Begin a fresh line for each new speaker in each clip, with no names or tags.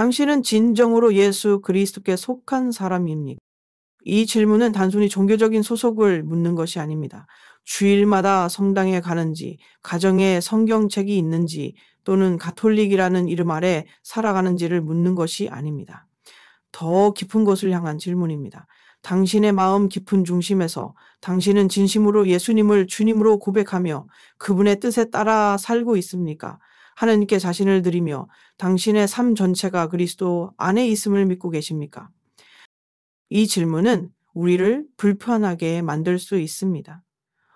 당신은 진정으로 예수 그리스도께 속한 사람입니까? 이 질문은 단순히 종교적인 소속을 묻는 것이 아닙니다. 주일마다 성당에 가는지, 가정에 성경책이 있는지, 또는 가톨릭이라는 이름 아래 살아가는지를 묻는 것이 아닙니다. 더 깊은 곳을 향한 질문입니다. 당신의 마음 깊은 중심에서 당신은 진심으로 예수님을 주님으로 고백하며 그분의 뜻에 따라 살고 있습니까? 하나님께 자신을 드리며 당신의 삶 전체가 그리스도 안에 있음을 믿고 계십니까? 이 질문은 우리를 불편하게 만들 수 있습니다.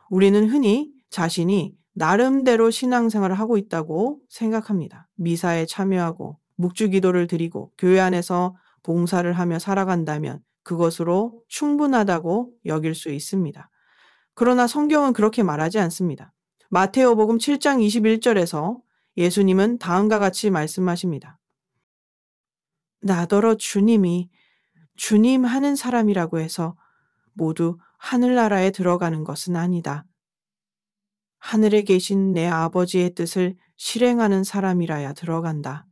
우리는 흔히 자신이 나름대로 신앙생활을 하고 있다고 생각합니다. 미사에 참여하고 묵주기도를 드리고 교회 안에서 봉사를 하며 살아간다면 그것으로 충분하다고 여길 수 있습니다. 그러나 성경은 그렇게 말하지 않습니다. 마테오복음 7장 21절에서 예수님은 다음과 같이 말씀하십니다. 나더러 주님이 주님 하는 사람이라고 해서 모두 하늘나라에 들어가는 것은 아니다. 하늘에 계신 내 아버지의 뜻을 실행하는 사람이라야 들어간다.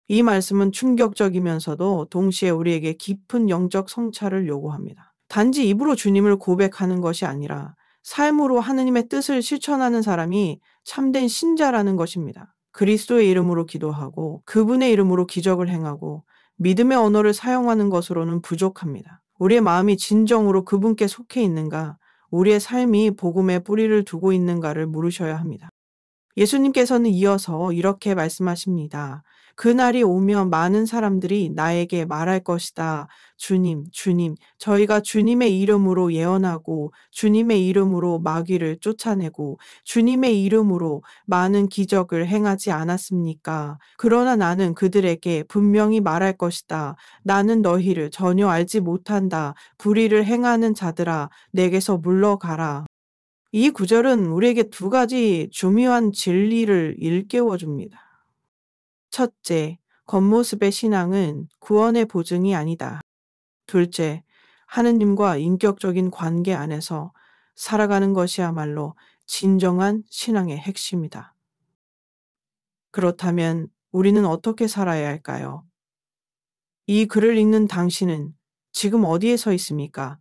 이 말씀은 충격적이면서도 동시에 우리에게 깊은 영적 성찰을 요구합니다. 단지 입으로 주님을 고백하는 것이 아니라 삶으로 하느님의 뜻을 실천하는 사람이 참된 신자라는 것입니다. 그리스도의 이름으로 기도하고 그분의 이름으로 기적을 행하고 믿음의 언어를 사용하는 것으로는 부족합니다. 우리의 마음이 진정으로 그분께 속해 있는가, 우리의 삶이 복음에 뿌리를 두고 있는가를 물으셔야 합니다. 예수님께서는 이어서 이렇게 말씀하십니다. 그날이 오면 많은 사람들이 나에게 말할 것이다. 주님, 주님, 저희가 주님의 이름으로 예언하고 주님의 이름으로 마귀를 쫓아내고 주님의 이름으로 많은 기적을 행하지 않았습니까? 그러나 나는 그들에게 분명히 말할 것이다. 나는 너희를 전혀 알지 못한다. 불의를 행하는 자들아, 내게서 물러가라. 이 구절은 우리에게 두 가지 중요한 진리를 일깨워 줍니다. 첫째, 겉모습의 신앙은 구원의 보증이 아니다. 둘째, 하느님과 인격적인 관계 안에서 살아가는 것이야말로 진정한 신앙의 핵심이다. 그렇다면 우리는 어떻게 살아야 할까요? 이 글을 읽는 당신은 지금 어디에 서 있습니까?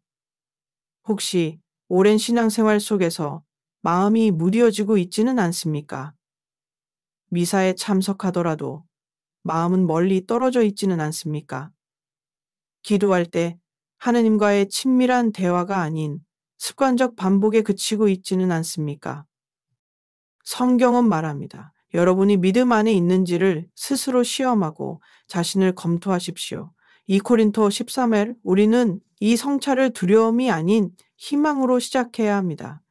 혹시 오랜 신앙생활 속에서 마음이 무뎌지고 있지는 않습니까? 미사에 참석하더라도 마음은 멀리 떨어져 있지는 않습니까? 기도할 때 하느님과의 친밀한 대화가 아닌 습관적 반복에 그치고 있지는 않습니까? 성경은 말합니다. 여러분이 믿음 안에 있는지를 스스로 시험하고 자신을 검토하십시오. 2코린토 13일 우리는 이 성찰을 두려움이 아닌 희망으로 시작해야 합니다.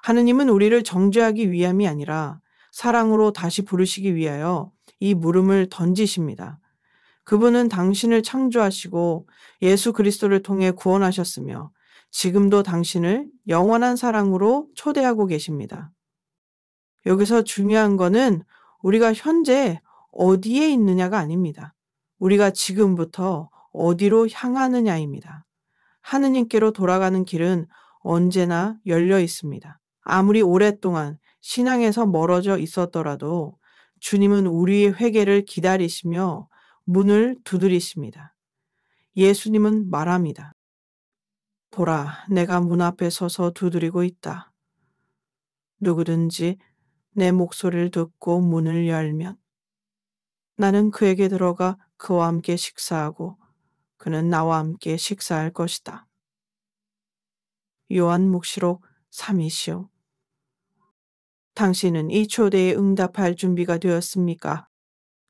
하느님은 우리를 정죄하기 위함이 아니라 사랑으로 다시 부르시기 위하여 이 물음을 던지십니다. 그분은 당신을 창조하시고 예수 그리스도를 통해 구원하셨으며 지금도 당신을 영원한 사랑으로 초대하고 계십니다. 여기서 중요한 거는 우리가 현재 어디에 있느냐가 아닙니다. 우리가 지금부터 어디로 향하느냐입니다. 하느님께로 돌아가는 길은 언제나 열려 있습니다. 아무리 오랫동안 신앙에서 멀어져 있었더라도 주님은 우리의 회개를 기다리시며 문을 두드리십니다. 예수님은 말합니다. 보라, 내가 문 앞에 서서 두드리고 있다. 누구든지 내 목소리를 듣고 문을 열면 나는 그에게 들어가 그와 함께 식사하고 그는 나와 함께 식사할 것이다. 요한묵시록 3이시오. 당신은 이 초대에 응답할 준비가 되었습니까?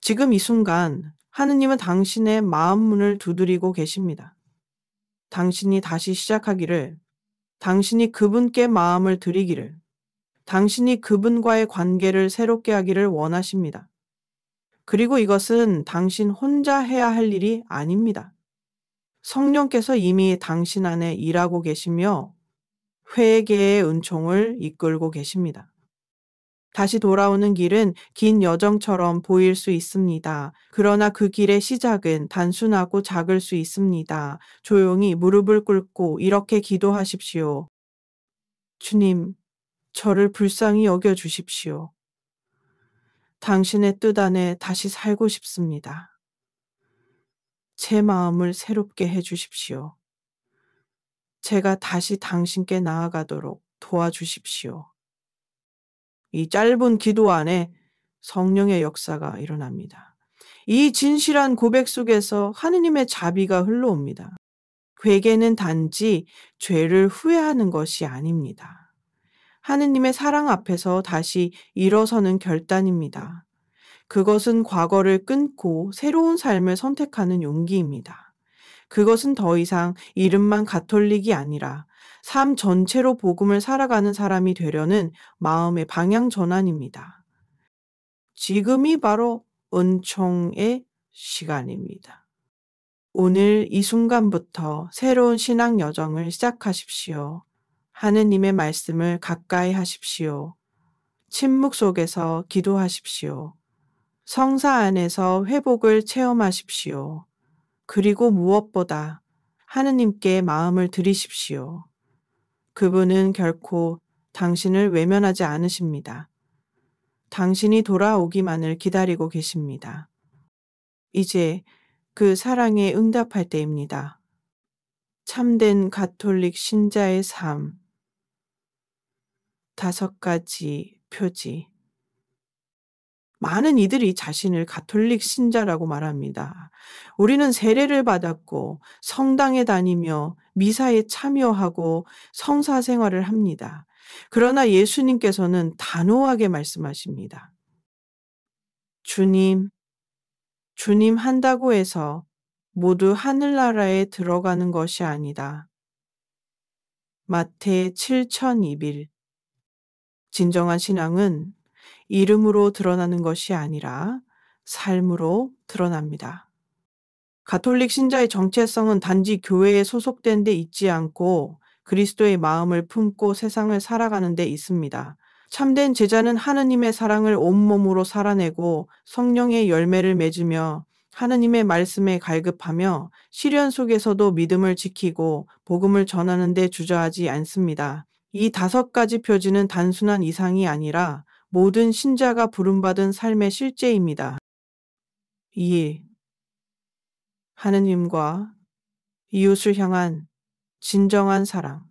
지금 이 순간 하느님은 당신의 마음 문을 두드리고 계십니다. 당신이 다시 시작하기를, 당신이 그분께 마음을 드리기를, 당신이 그분과의 관계를 새롭게 하기를 원하십니다. 그리고 이것은 당신 혼자 해야 할 일이 아닙니다. 성령께서 이미 당신 안에 일하고 계시며 회개의 은총을 이끌고 계십니다. 다시 돌아오는 길은 긴 여정처럼 보일 수 있습니다. 그러나 그 길의 시작은 단순하고 작을 수 있습니다. 조용히 무릎을 꿇고 이렇게 기도하십시오. 주님, 저를 불쌍히 여겨 주십시오. 당신의 뜻 안에 다시 살고 싶습니다. 제 마음을 새롭게 해 주십시오. 제가 다시 당신께 나아가도록 도와주십시오. 이 짧은 기도 안에 성령의 역사가 일어납니다. 이 진실한 고백 속에서 하느님의 자비가 흘러옵니다. 회개는 단지 죄를 후회하는 것이 아닙니다. 하느님의 사랑 앞에서 다시 일어서는 결단입니다. 그것은 과거를 끊고 새로운 삶을 선택하는 용기입니다. 그것은 더 이상 이름만 가톨릭이 아니라 삶 전체로 복음을 살아가는 사람이 되려는 마음의 방향 전환입니다. 지금이 바로 은총의 시간입니다. 오늘 이 순간부터 새로운 신앙 여정을 시작하십시오. 하느님의 말씀을 가까이 하십시오. 침묵 속에서 기도하십시오. 성사 안에서 회복을 체험하십시오. 그리고 무엇보다 하느님께 마음을 드리십시오. 그분은 결코 당신을 외면하지 않으십니다. 당신이 돌아오기만을 기다리고 계십니다. 이제 그 사랑에 응답할 때입니다. 참된 가톨릭 신자의 삶. 5가지 표지. 많은 이들이 자신을 가톨릭 신자라고 말합니다. 우리는 세례를 받았고 성당에 다니며 미사에 참여하고 성사 생활을 합니다. 그러나 예수님께서는 단호하게 말씀하십니다. 주님 한다고 해서 모두 하늘나라에 들어가는 것이 아니다. 마태 7,021. 진정한 신앙은 이름으로 드러나는 것이 아니라 삶으로 드러납니다. 가톨릭 신자의 정체성은 단지 교회에 소속된 데 있지 않고 그리스도의 마음을 품고 세상을 살아가는 데 있습니다. 참된 제자는 하느님의 사랑을 온몸으로 살아내고 성령의 열매를 맺으며 하느님의 말씀에 갈급하며 시련 속에서도 믿음을 지키고 복음을 전하는 데 주저하지 않습니다. 이 5가지 표지는 단순한 이상이 아니라 모든 신자가 부름받은 삶의 실제입니다. 2. 하느님과 이웃을 향한 진정한 사랑.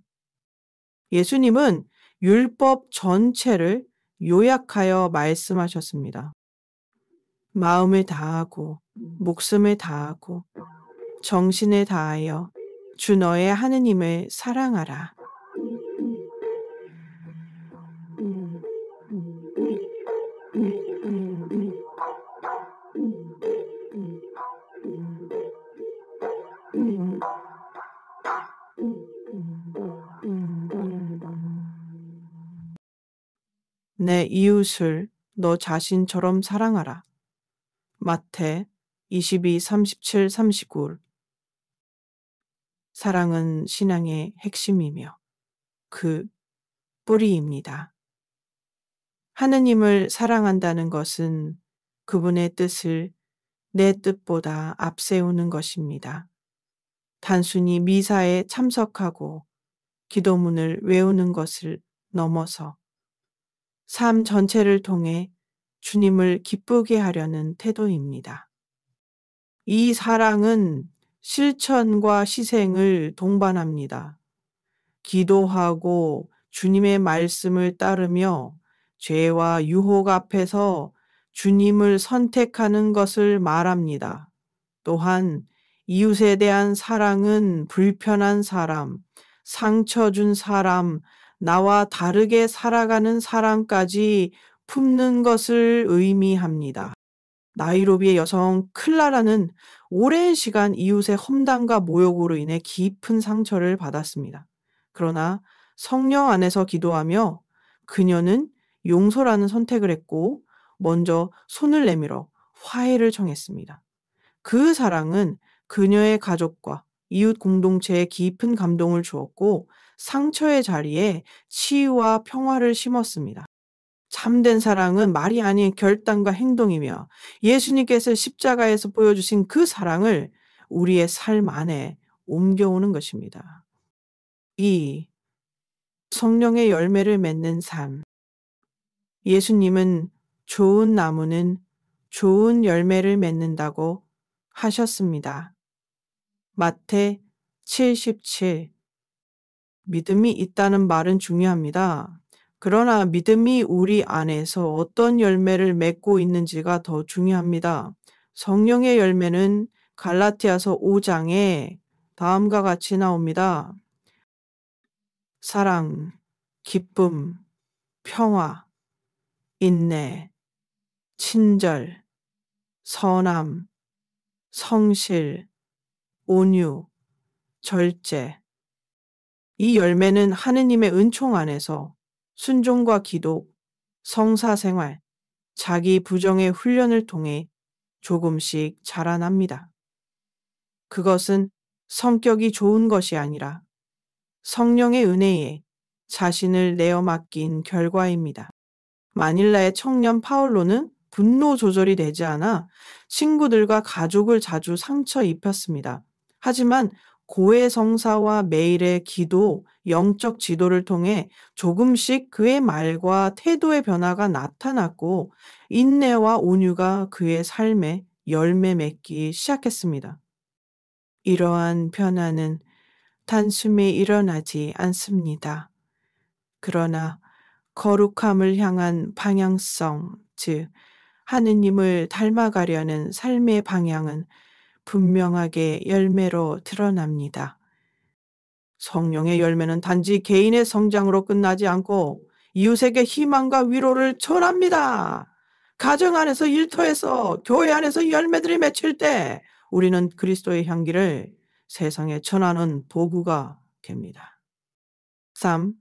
예수님은 율법 전체를 요약하여 말씀하셨습니다. 마음을 다하고 목숨을 다하고 정신을 다하여 주 너의 하느님을 사랑하라. 내 이웃을 너 자신처럼 사랑하라. 마태 22, 37, 39. 사랑은 신앙의 핵심이며 그 뿌리입니다. 하느님을 사랑한다는 것은 그분의 뜻을 내 뜻보다 앞세우는 것입니다. 단순히 미사에 참석하고 기도문을 외우는 것을 넘어서 삶 전체를 통해 주님을 기쁘게 하려는 태도입니다. 이 사랑은 실천과 희생을 동반합니다. 기도하고 주님의 말씀을 따르며 죄와 유혹 앞에서 주님을 선택하는 것을 말합니다. 또한 이웃에 대한 사랑은 불편한 사람, 상처 준 사람, 나와 다르게 살아가는 사람까지 품는 것을 의미합니다. 나이로비의 여성 클라라는 오랜 시간 이웃의 험담과 모욕으로 인해 깊은 상처를 받았습니다. 그러나 성령 안에서 기도하며 그녀는 용서라는 선택을 했고 먼저 손을 내밀어 화해를 청했습니다. 그 사랑은 그녀의 가족과 이웃 공동체에 깊은 감동을 주었고 상처의 자리에 치유와 평화를 심었습니다. 참된 사랑은 말이 아닌 결단과 행동이며 예수님께서 십자가에서 보여주신 그 사랑을 우리의 삶 안에 옮겨오는 것입니다. 2. 성령의 열매를 맺는 삶. 예수님은 좋은 나무는 좋은 열매를 맺는다고 하셨습니다. 마태 7:17. 믿음이 있다는 말은 중요합니다. 그러나 믿음이 우리 안에서 어떤 열매를 맺고 있는지가 더 중요합니다. 성령의 열매는 갈라티아서 5장에 다음과 같이 나옵니다. 사랑, 기쁨, 평화, 인내, 친절, 선함, 성실, 온유, 절제. 이 열매는 하느님의 은총 안에서 순종과 기도, 성사생활, 자기 부정의 훈련을 통해 조금씩 자라납니다. 그것은 성격이 좋은 것이 아니라 성령의 은혜에 자신을 내어 맡긴 결과입니다. 마닐라의 청년 파울로는 분노 조절이 되지 않아 친구들과 가족을 자주 상처 입혔습니다. 하지만 고해 성사와 매일의 기도, 영적 지도를 통해 조금씩 그의 말과 태도의 변화가 나타났고 인내와 온유가 그의 삶에 열매 맺기 시작했습니다. 이러한 변화는 단숨에 일어나지 않습니다. 그러나 거룩함을 향한 방향성, 즉 하느님을 닮아가려는 삶의 방향은 분명하게 열매로 드러납니다. 성령의 열매는 단지 개인의 성장으로 끝나지 않고 이웃에게 희망과 위로를 전합니다. 가정 안에서, 일터에서, 교회 안에서 열매들이 맺힐 때 우리는 그리스도의 향기를 세상에 전하는 도구가 됩니다. 3.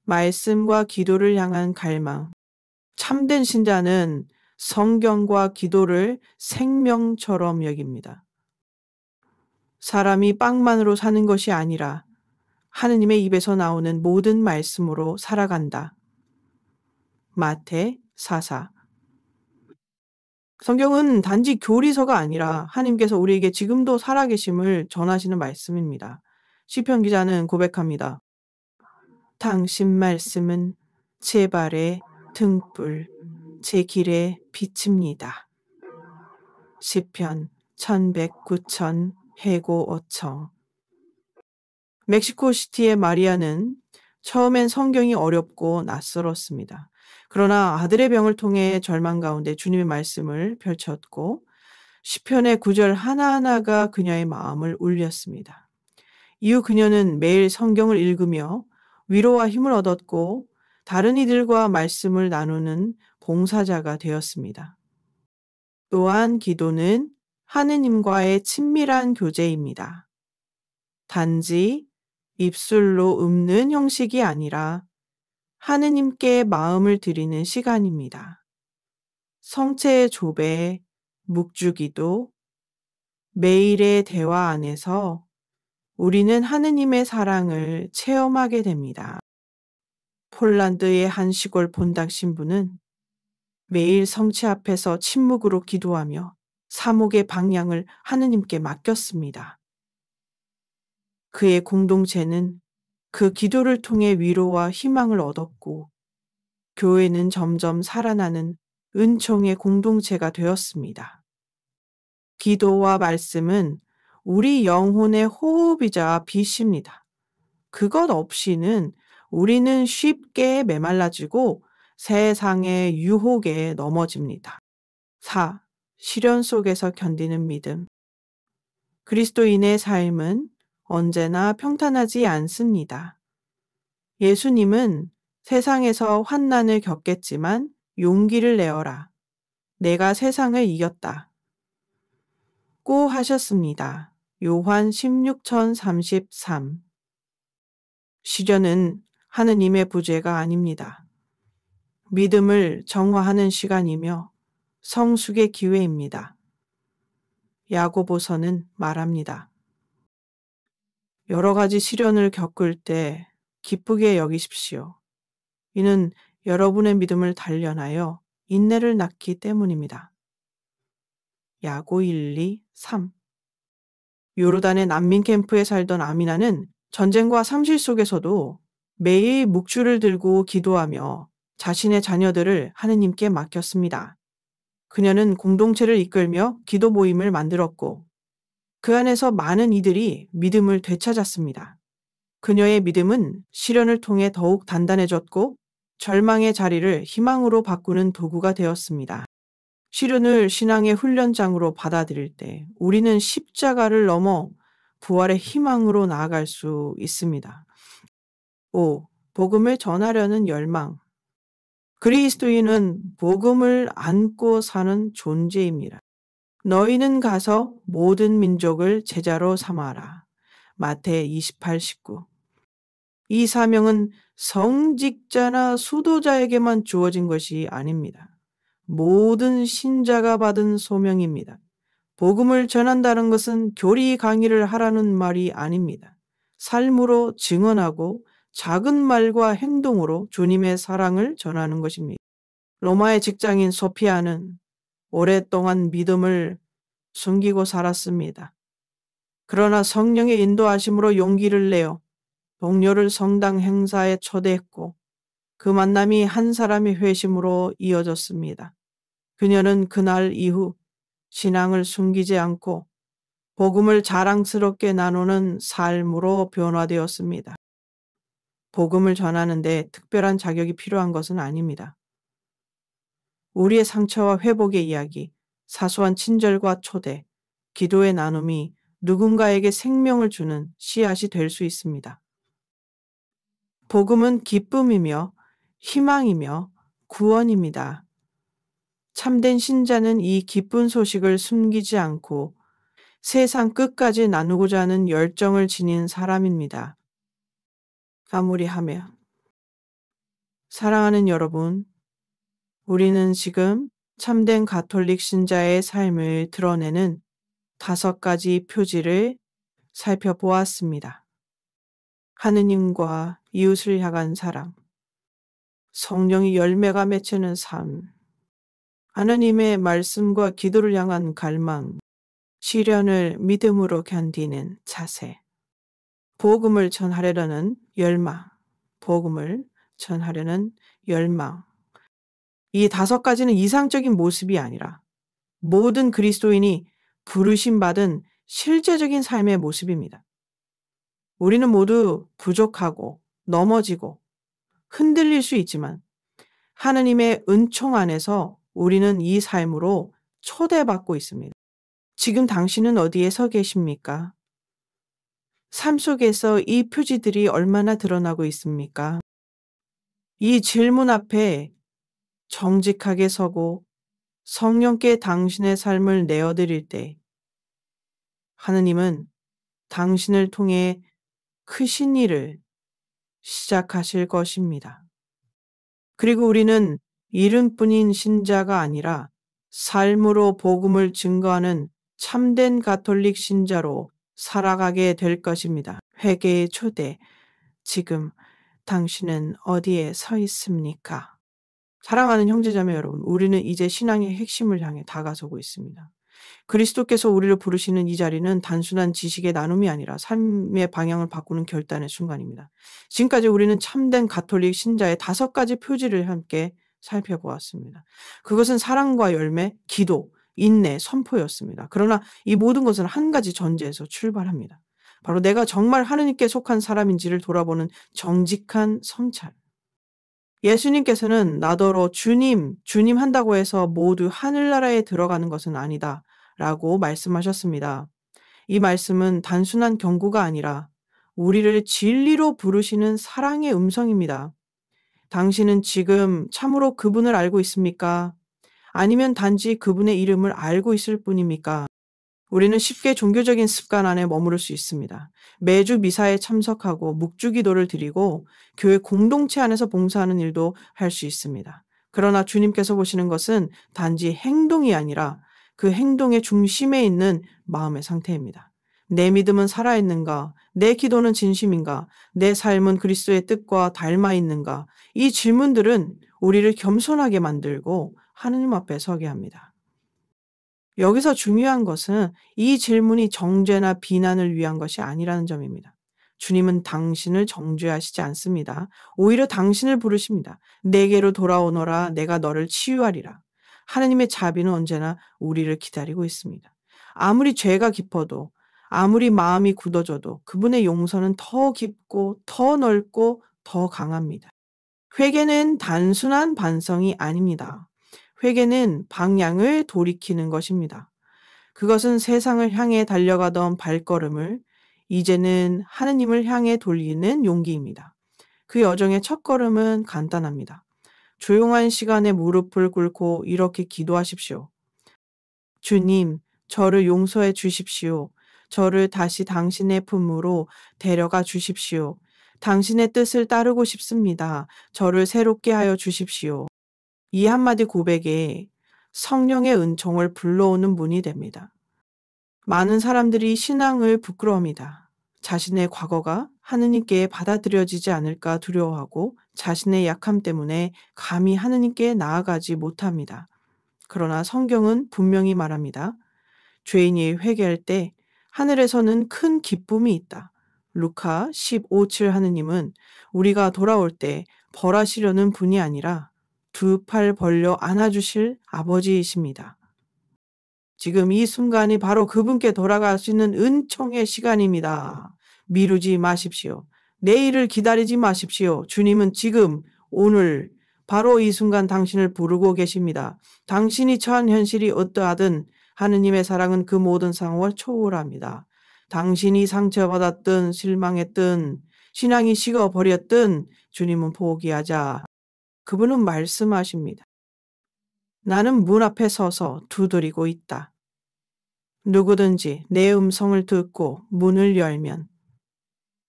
말씀과 기도를 향한 갈망. 참된 신자는 성경과 기도를 생명처럼 여깁니다. 사람이 빵만으로 사는 것이 아니라 하느님의 입에서 나오는 모든 말씀으로 살아간다. 마태 4:4. 성경은 단지 교리서가 아니라 하나님께서 우리에게 지금도 살아계심을 전하시는 말씀입니다. 시편 기자는 고백합니다. 당신 말씀은 제 발의 등불, 제 길의 빛입니다. 시편 1109천 해고 어청. 멕시코시티의 마리아는 처음엔 성경이 어렵고 낯설었습니다. 그러나 아들의 병을 통해 절망 가운데 주님의 말씀을 펼쳤고 시편의 구절 하나하나가 그녀의 마음을 울렸습니다. 이후 그녀는 매일 성경을 읽으며 위로와 힘을 얻었고 다른 이들과 말씀을 나누는 봉사자가 되었습니다. 또한 기도는 하느님과의 친밀한 교제입니다. 단지 입술로 읊는 형식이 아니라 하느님께 마음을 드리는 시간입니다. 성체의 조배, 묵주기도, 매일의 대화 안에서 우리는 하느님의 사랑을 체험하게 됩니다. 폴란드의 한 시골 본당 신부는 매일 성체 앞에서 침묵으로 기도하며 사목의 방향을 하느님께 맡겼습니다. 그의 공동체는 그 기도를 통해 위로와 희망을 얻었고 교회는 점점 살아나는 은총의 공동체가 되었습니다. 기도와 말씀은 우리 영혼의 호흡이자 빛입니다. 그것 없이는 우리는 쉽게 메말라지고 세상의 유혹에 넘어집니다. 4. 시련 속에서 견디는 믿음. 그리스도인의 삶은 언제나 평탄하지 않습니다. 예수님은 세상에서 환난을 겪겠지만 용기를 내어라. 내가 세상을 이겼다. 고 하셨습니다. 요한 16천 33. 시련은 하느님의 부재가 아닙니다. 믿음을 정화하는 시간이며 성숙의 기회입니다. 야고보서는 말합니다. 여러 가지 시련을 겪을 때 기쁘게 여기십시오. 이는 여러분의 믿음을 단련하여 인내를 낳기 때문입니다. 야고 1, 2, 3. 요르단의 난민 캠프에 살던 아미나는 전쟁과 삼실 속에서도 매일 묵주를 들고 기도하며 자신의 자녀들을 하느님께 맡겼습니다. 그녀는 공동체를 이끌며 기도 모임을 만들었고 그 안에서 많은 이들이 믿음을 되찾았습니다. 그녀의 믿음은 시련을 통해 더욱 단단해졌고 절망의 자리를 희망으로 바꾸는 도구가 되었습니다. 시련을 신앙의 훈련장으로 받아들일 때 우리는 십자가를 넘어 부활의 희망으로 나아갈 수 있습니다. 5. 복음을 전하려는 열망. 그리스도인은 복음을 안고 사는 존재입니다. 너희는 가서 모든 민족을 제자로 삼아라. 마태 28:19. 이 사명은 성직자나 수도자에게만 주어진 것이 아닙니다. 모든 신자가 받은 소명입니다. 복음을 전한다는 것은 교리 강의를 하라는 말이 아닙니다. 삶으로 증언하고 작은 말과 행동으로 주님의 사랑을 전하는 것입니다. 로마의 직장인 소피아는 오랫동안 믿음을 숨기고 살았습니다. 그러나 성령의 인도하심으로 용기를 내어 동료를 성당 행사에 초대했고 그 만남이 한 사람의 회심으로 이어졌습니다. 그녀는 그날 이후 신앙을 숨기지 않고 복음을 자랑스럽게 나누는 삶으로 변화되었습니다. 복음을 전하는데 특별한 자격이 필요한 것은 아닙니다. 우리의 상처와 회복의 이야기, 사소한 친절과 초대, 기도의 나눔이 누군가에게 생명을 주는 씨앗이 될 수 있습니다. 복음은 기쁨이며 희망이며 구원입니다. 참된 신자는 이 기쁜 소식을 숨기지 않고 세상 끝까지 나누고자 하는 열정을 지닌 사람입니다. 마무리하며 사랑하는 여러분, 우리는 지금 참된 가톨릭 신자의 삶을 드러내는 5가지 표지를 살펴보았습니다. 하느님과 이웃을 향한 사랑, 성령의 열매가 맺히는 삶, 하느님의 말씀과 기도를 향한 갈망, 시련을 믿음으로 견디는 자세, 복음을 전하려는 열망, 복음을 전하려는 열망. 이 5가지는 이상적인 모습이 아니라 모든 그리스도인이 부르심 받은 실제적인 삶의 모습입니다. 우리는 모두 부족하고 넘어지고 흔들릴 수 있지만 하느님의 은총 안에서 우리는 이 삶으로 초대받고 있습니다. 지금 당신은 어디에 서 계십니까? 삶 속에서 이 표지들이 얼마나 드러나고 있습니까? 이 질문 앞에 정직하게 서고 성령께 당신의 삶을 내어드릴 때 하느님은 당신을 통해 크신 일을 시작하실 것입니다. 그리고 우리는 이름뿐인 신자가 아니라 삶으로 복음을 증거하는 참된 가톨릭 신자로 살아가게 될 것입니다. 회개의 초대, 지금 당신은 어디에 서 있습니까? 사랑하는 형제자매 여러분, 우리는 이제 신앙의 핵심을 향해 다가서고 있습니다. 그리스도께서 우리를 부르시는 이 자리는 단순한 지식의 나눔이 아니라 삶의 방향을 바꾸는 결단의 순간입니다. 지금까지 우리는 참된 가톨릭 신자의 5가지 표지를 함께 살펴보았습니다. 그것은 사랑과 열매, 기도, 인내, 선포였습니다. 그러나 이 모든 것은 한 가지 전제에서 출발합니다. 바로 내가 정말 하느님께 속한 사람인지를 돌아보는 정직한 성찰. 예수님께서는 나더러 주님 한다고 해서 모두 하늘나라에 들어가는 것은 아니다 라고 말씀하셨습니다. 이 말씀은 단순한 경고가 아니라 우리를 진리로 부르시는 사랑의 음성입니다. 당신은 지금 참으로 그분을 알고 있습니까? 아니면 단지 그분의 이름을 알고 있을 뿐입니까? 우리는 쉽게 종교적인 습관 안에 머무를 수 있습니다. 매주 미사에 참석하고 묵주기도를 드리고 교회 공동체 안에서 봉사하는 일도 할 수 있습니다. 그러나 주님께서 보시는 것은 단지 행동이 아니라 그 행동의 중심에 있는 마음의 상태입니다. 내 믿음은 살아있는가? 내 기도는 진심인가? 내 삶은 그리스도의 뜻과 닮아 있는가? 이 질문들은 우리를 겸손하게 만들고 하느님 앞에 서게 합니다. 여기서 중요한 것은 이 질문이 정죄나 비난을 위한 것이 아니라는 점입니다. 주님은 당신을 정죄하시지 않습니다. 오히려 당신을 부르십니다. 내게로 돌아오너라, 내가 너를 치유하리라. 하느님의 자비는 언제나 우리를 기다리고 있습니다. 아무리 죄가 깊어도 아무리 마음이 굳어져도 그분의 용서는 더 깊고 더 넓고 더 강합니다. 회개는 단순한 반성이 아닙니다. 회개는 방향을 돌이키는 것입니다. 그것은 세상을 향해 달려가던 발걸음을 이제는 하느님을 향해 돌리는 용기입니다. 그 여정의 첫걸음은 간단합니다. 조용한 시간에 무릎을 꿇고 이렇게 기도하십시오. 주님, 저를 용서해 주십시오. 저를 다시 당신의 품으로 데려가 주십시오. 당신의 뜻을 따르고 싶습니다. 저를 새롭게 하여 주십시오. 이 한마디 고백에 성령의 은총을 불러오는 문이 됩니다. 많은 사람들이 신앙을 부끄러워합니다. 자신의 과거가 하느님께 받아들여지지 않을까 두려워하고 자신의 약함 때문에 감히 하느님께 나아가지 못합니다. 그러나 성경은 분명히 말합니다. 죄인이 회개할 때 하늘에서는 큰 기쁨이 있다. 루카 15:7 하느님은 우리가 돌아올 때 벌하시려는 분이 아니라 두 팔 벌려 안아주실 아버지이십니다. 지금 이 순간이 바로 그분께 돌아갈 수 있는 은총의 시간입니다. 미루지 마십시오. 내일을 기다리지 마십시오. 주님은 지금, 오늘, 바로 이 순간 당신을 부르고 계십니다. 당신이 처한 현실이 어떠하든 하느님의 사랑은 그 모든 상황을 초월합니다. 당신이 상처받았든 실망했든 신앙이 식어버렸든 주님은 포기하자. 그분은 말씀하십니다. 나는 문 앞에 서서 두드리고 있다. 누구든지 내 음성을 듣고 문을 열면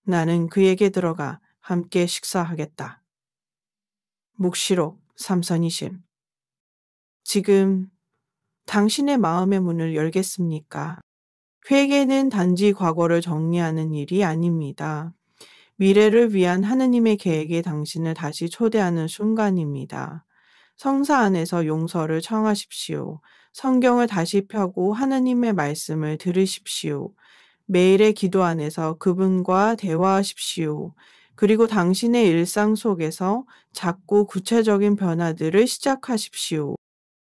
나는 그에게 들어가 함께 식사하겠다. 묵시록 삼선이심. 지금 당신의 마음의 문을 열겠습니까? 회개는 단지 과거를 정리하는 일이 아닙니다. 미래를 위한 하느님의 계획에 당신을 다시 초대하는 순간입니다. 성사 안에서 용서를 청하십시오. 성경을 다시 펴고 하느님의 말씀을 들으십시오. 매일의 기도 안에서 그분과 대화하십시오. 그리고 당신의 일상 속에서 작고 구체적인 변화들을 시작하십시오.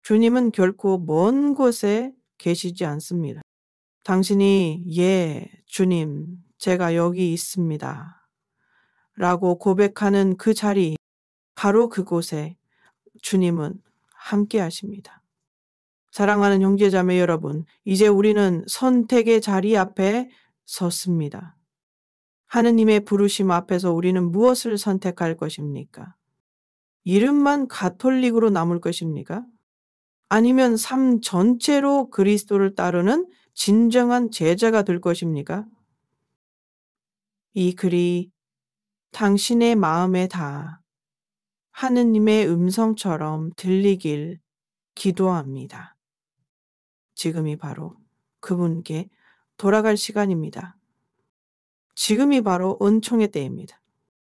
주님은 결코 먼 곳에 계시지 않습니다. 당신이 예, 주님, 제가 여기 있습니다. 라고 고백하는 그 자리, 바로 그곳에 주님은 함께 하십니다. 사랑하는 형제자매 여러분, 이제 우리는 선택의 자리 앞에 섰습니다. 하느님의 부르심 앞에서 우리는 무엇을 선택할 것입니까? 이름만 가톨릭으로 남을 것입니까? 아니면 삶 전체로 그리스도를 따르는 진정한 제자가 될 것입니까? 이 글이 당신의 마음에 다 하느님의 음성처럼 들리길 기도합니다. 지금이 바로 그분께 돌아갈 시간입니다. 지금이 바로 은총의 때입니다.